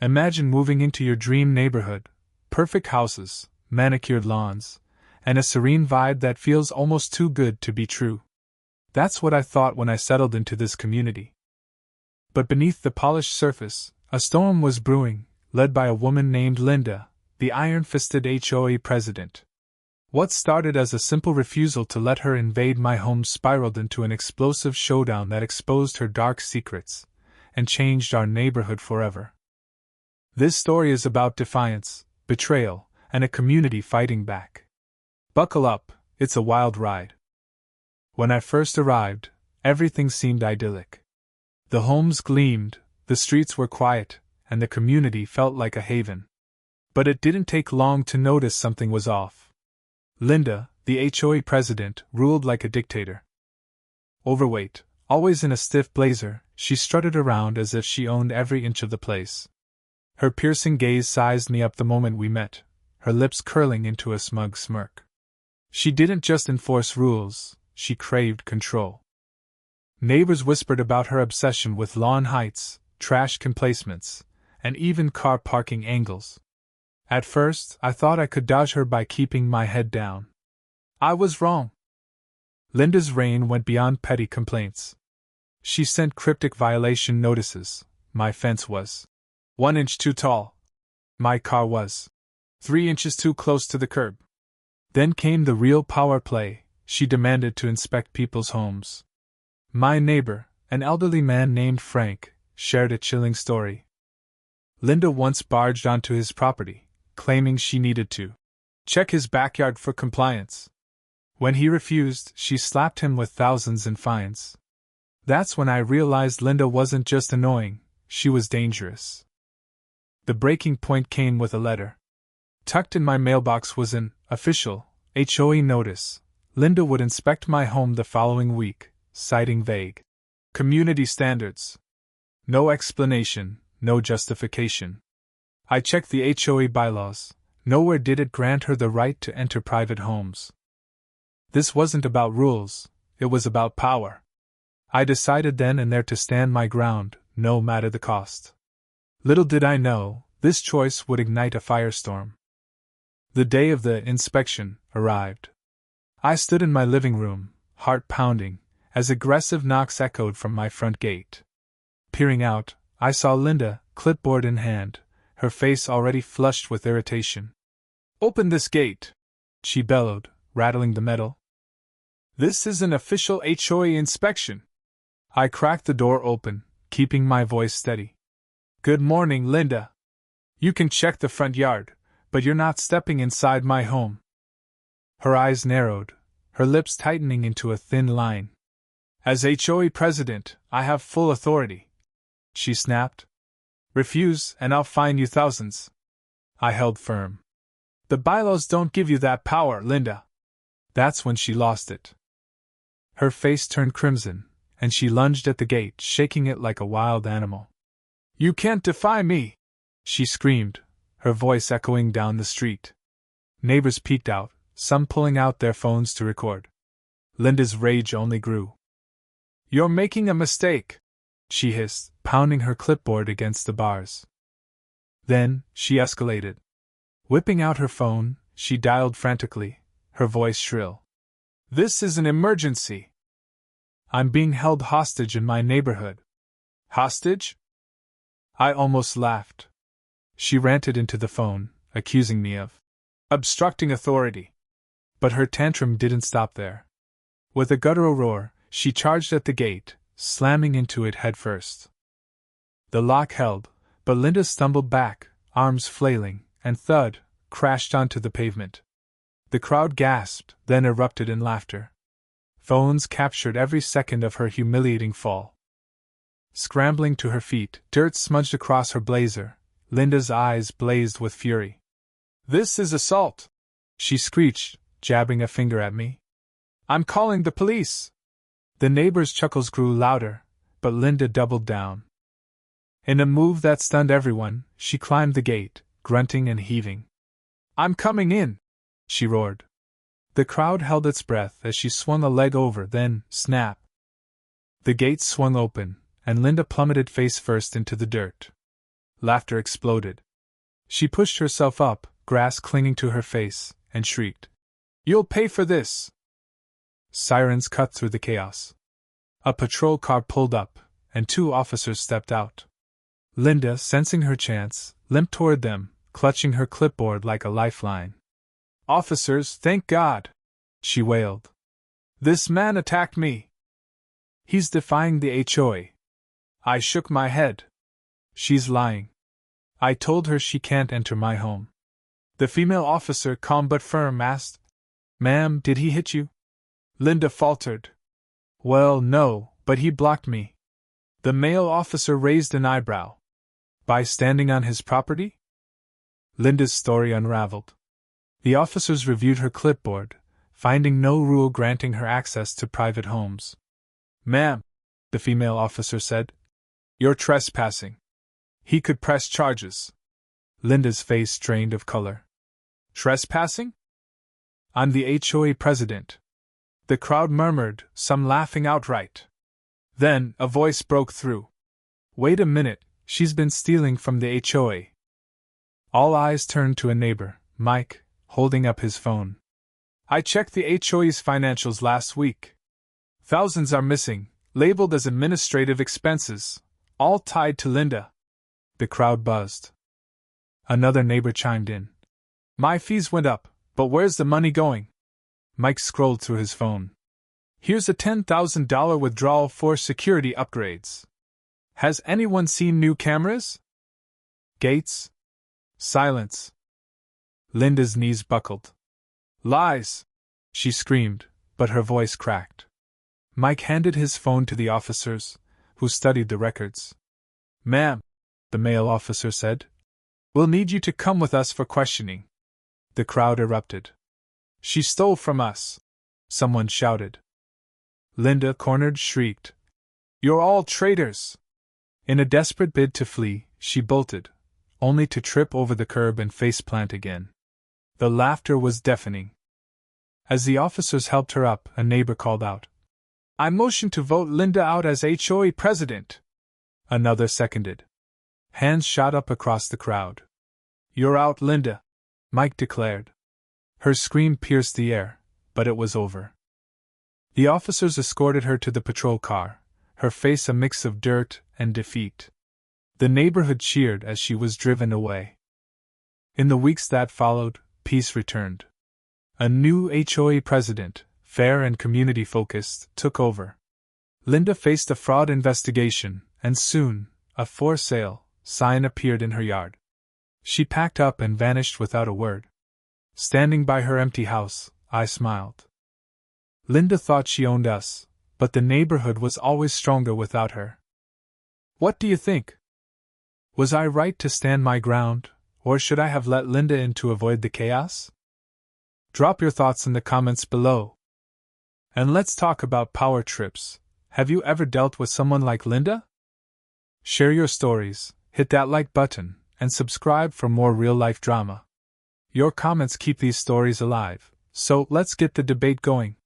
Imagine moving into your dream neighborhood, perfect houses, manicured lawns, and a serene vibe that feels almost too good to be true. That's what I thought when I settled into this community. But beneath the polished surface, a storm was brewing, led by a woman named Linda, the iron-fisted HOA president. What started as a simple refusal to let her invade my home spiraled into an explosive showdown that exposed her dark secrets and changed our neighborhood forever. This story is about defiance, betrayal, and a community fighting back. Buckle up, it's a wild ride. When I first arrived, everything seemed idyllic. The homes gleamed, the streets were quiet, and the community felt like a haven. But it didn't take long to notice something was off. Linda, the HOA president, ruled like a dictator. Overweight, always in a stiff blazer, she strutted around as if she owned every inch of the place. Her piercing gaze sized me up the moment we met, her lips curling into a smug smirk. She didn't just enforce rules, she craved control. Neighbors whispered about her obsession with lawn heights, trash emplacements, and even car parking angles. At first, I thought I could dodge her by keeping my head down. I was wrong. Linda's reign went beyond petty complaints. She sent cryptic violation notices. My fence was 1 inch too tall. My car was 3 inches too close to the curb. Then came the real power play. She demanded to inspect people's homes. My neighbor, an elderly man named Frank, shared a chilling story. Linda once barged onto his property, claiming she needed to check his backyard for compliance. When he refused, she slapped him with thousands in fines. That's when I realized Linda wasn't just annoying, she was dangerous. The breaking point came with a letter. Tucked in my mailbox was an official HOA notice. Linda would inspect my home the following week, citing vague community standards. No explanation, no justification. I checked the HOA bylaws. Nowhere did it grant her the right to enter private homes. This wasn't about rules, it was about power. I decided then and there to stand my ground, no matter the cost. Little did I know, this choice would ignite a firestorm. The day of the inspection arrived. I stood in my living room, heart pounding, as aggressive knocks echoed from my front gate. Peering out, I saw Linda, clipboard in hand, her face already flushed with irritation. "Open this gate!" she bellowed, rattling the metal. "This is an official HOA inspection." I cracked the door open, keeping my voice steady. "Good morning, Linda. You can check the front yard, but you're not stepping inside my home." Her eyes narrowed, her lips tightening into a thin line. "As HOA president, I have full authority," she snapped. "Refuse, and I'll fine you thousands." I held firm. "The bylaws don't give you that power, Linda." That's when she lost it. Her face turned crimson, and she lunged at the gate, shaking it like a wild animal. "You can't defy me!" she screamed, her voice echoing down the street. Neighbors peeked out, some pulling out their phones to record. Linda's rage only grew. "You're making a mistake," she hissed, pounding her clipboard against the bars. Then, she escalated. Whipping out her phone, she dialed frantically, her voice shrill. "This is an emergency. I'm being held hostage in my neighborhood." "Hostage?" I almost laughed. She ranted into the phone, accusing me of obstructing authority. But her tantrum didn't stop there. With a guttural roar, she charged at the gate, slamming into it headfirst. The lock held, but Linda stumbled back, arms flailing, and thud, crashed onto the pavement. The crowd gasped, then erupted in laughter. Phones captured every second of her humiliating fall. Scrambling to her feet, dirt smudged across her blazer. Linda's eyes blazed with fury. "This is assault!" she screeched, jabbing a finger at me. "I'm calling the police!" The neighbors' chuckles grew louder, but Linda doubled down. In a move that stunned everyone, she climbed the gate, grunting and heaving. "I'm coming in!" she roared. The crowd held its breath as she swung a leg over, then, snap! The gate swung open, and Linda plummeted face first into the dirt. Laughter exploded. She pushed herself up, grass clinging to her face, and shrieked, "You'll pay for this!" Sirens cut through the chaos. A patrol car pulled up, and 2 officers stepped out. Linda, sensing her chance, limped toward them, clutching her clipboard like a lifeline. "Officers, thank God!" she wailed. "This man attacked me. He's defying the HOA. I shook my head. She's lying. I told her she can't enter my home." The female officer, calm but firm, asked, "Ma'am, did he hit you?" Linda faltered. "Well, no, but he blocked me." The male officer raised an eyebrow. "By standing on his property?" Linda's story unraveled. The officers reviewed her clipboard, finding no rule granting her access to private homes. "Ma'am," the female officer said, "you're trespassing." He could press charges. Linda's face drained of color. "Trespassing? I'm the HOA president." The crowd murmured, some laughing outright. Then, a voice broke through. "Wait a minute, she's been stealing from the HOA." All eyes turned to a neighbor, Mike, holding up his phone. "I checked the HOA's financials last week. Thousands are missing, labeled as administrative expenses, all tied to Linda." The crowd buzzed. Another neighbor chimed in. "My fees went up, but where's the money going?" Mike scrolled through his phone. "Here's a $10,000 withdrawal for security upgrades. Has anyone seen new cameras? Gates?" Silence. Linda's knees buckled. "Lies!" she screamed, but her voice cracked. Mike handed his phone to the officers, who studied the records. "Ma'am," the male officer said, "we'll need you to come with us for questioning." The crowd erupted. "She stole from us!" someone shouted. Linda, cornered, shrieked, "You're all traitors!" In a desperate bid to flee, she bolted, only to trip over the curb and faceplant again. The laughter was deafening. As the officers helped her up, a neighbor called out, "I motion to vote Linda out as HOA president." Another seconded. Hands shot up across the crowd. "You're out, Linda," Mike declared. Her scream pierced the air, but it was over. The officers escorted her to the patrol car, her face a mix of dirt and defeat. The neighborhood cheered as she was driven away. In the weeks that followed, peace returned. A new HOA president, fair and community-focused, took over. Linda faced a fraud investigation, and soon, a for sale sign appeared in her yard. She packed up and vanished without a word. Standing by her empty house, I smiled. Linda thought she owned us, but the neighborhood was always stronger without her. What do you think? Was I right to stand my ground, or should I have let Linda in to avoid the chaos? Drop your thoughts in the comments below. And let's talk about power trips. Have you ever dealt with someone like Linda? Share your stories, hit that like button, and subscribe for more real-life drama. Your comments keep these stories alive, so let's get the debate going.